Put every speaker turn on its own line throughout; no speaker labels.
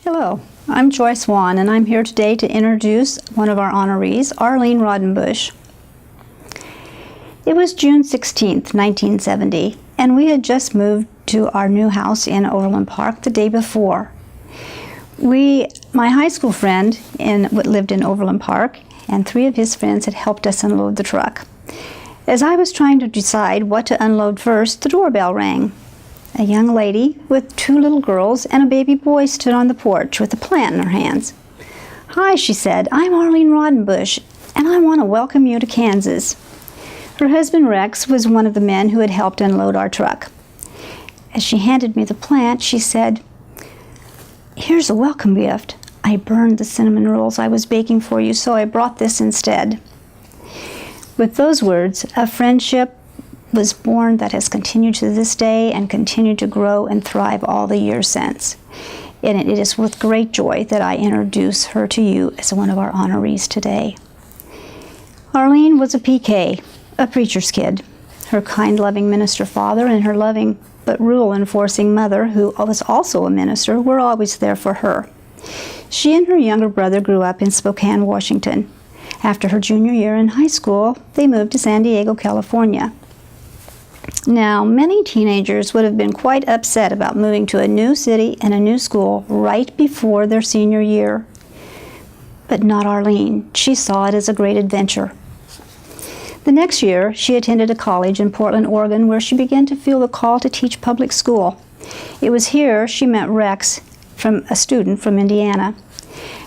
Hello, I'm Joyce Wan, and I'm here today to introduce one of our honorees, Arlene Raudenbush. It was June 16th, 1970, and we had just moved to our new house in Overland Park the day before. My high school friend lived in Overland Park, and 3 of his friends had helped us unload the truck. As I was trying to decide what to unload first, the doorbell rang. A young lady with 2 little girls and a baby boy stood on the porch with a plant in her hands. "Hi," she said, "I'm Arlene Raudenbush, and I want to welcome you to Kansas." Her husband Rex was one of the men who had helped unload our truck. As she handed me the plant, she said, "Here's a welcome gift. I burned the cinnamon rolls I was baking for you, so I brought this instead." With those words, a friendship was born that has continued to this day and continued to grow and thrive all the years since. And it is with great joy that I introduce her to you as one of our honorees today. Arlene was a PK, a preacher's kid. Her kind, loving minister father and her loving but rule-enforcing mother, who was also a minister, were always there for her. She and her younger brother grew up in Spokane, Washington. After her junior year in high school, they moved to San Diego, California. Now, many teenagers would have been quite upset about moving to a new city and a new school right before their senior year. But not Arlene. She saw it as a great adventure. The next year, she attended a college in Portland, Oregon, where she began to feel the call to teach public school. It was here she met Rex, a student from Indiana.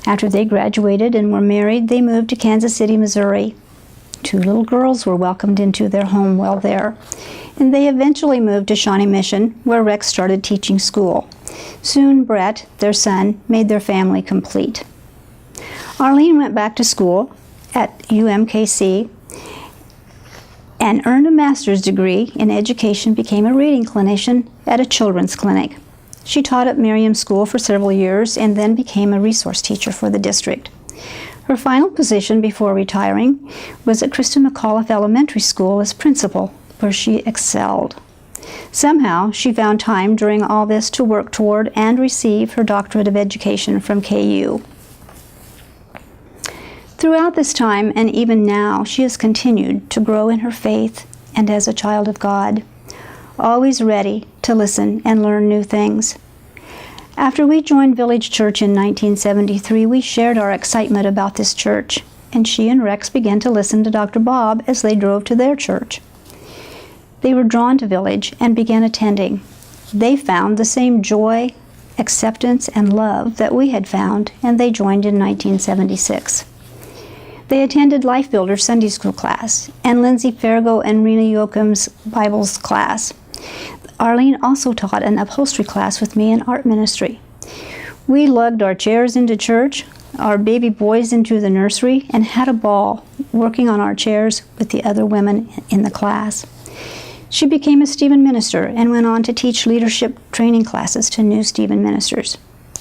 After they graduated and were married, they moved to Kansas City, Missouri. 2 little girls were welcomed into their home while there, and they eventually moved to Shawnee Mission, where Rex started teaching school. Soon, Brett, their son, made their family complete. Arlene went back to school at UMKC and earned a master's degree in education, became a reading clinician at a children's clinic. She taught at Miriam School for several years and then became a resource teacher for the district. Her final position before retiring was at Kristen McAuliffe Elementary School as principal, where she excelled. Somehow, she found time during all this to work toward and receive her doctorate of education from KU. Throughout this time, and even now, she has continued to grow in her faith and as a child of God, always ready to listen and learn new things. After we joined Village Church in 1973, we shared our excitement about this church, and she and Rex began to listen to Dr. Bob as they drove to their church. They were drawn to Village and began attending. They found the same joy, acceptance, and love that we had found, and they joined in 1976. They attended Life Builder Sunday School class and Lindsay Fargo and Rena Yoakum's Bibles class. Arlene also taught an upholstery class with me in art ministry. We lugged our chairs into church, our baby boys into the nursery, and had a ball working on our chairs with the other women in the class. She became a Stephen minister and went on to teach leadership training classes to new Stephen ministers.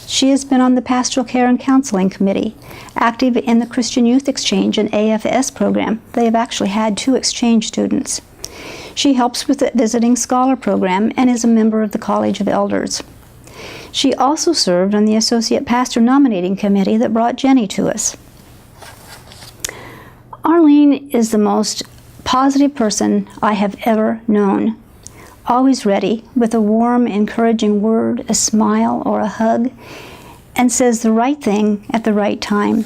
She has been on the Pastoral Care and Counseling Committee, active in the Christian Youth Exchange and AFS program. They have actually had 2 exchange students. She helps with the Visiting Scholar program and is a member of the College of Elders. She also served on the Associate Pastor Nominating Committee that brought Jenny to us. Arlene is the most positive person I have ever known. Always ready with a warm, encouraging word, a smile, or a hug, and says the right thing at the right time.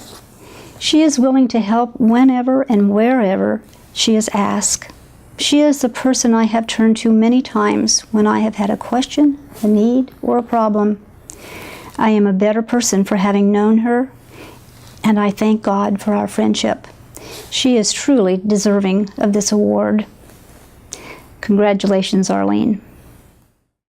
She is willing to help whenever and wherever she is asked. She is the person I have turned to many times when I have had a question, a need, or a problem. I am a better person for having known her, and I thank God for our friendship. She is truly deserving of this award. Congratulations, Arlene.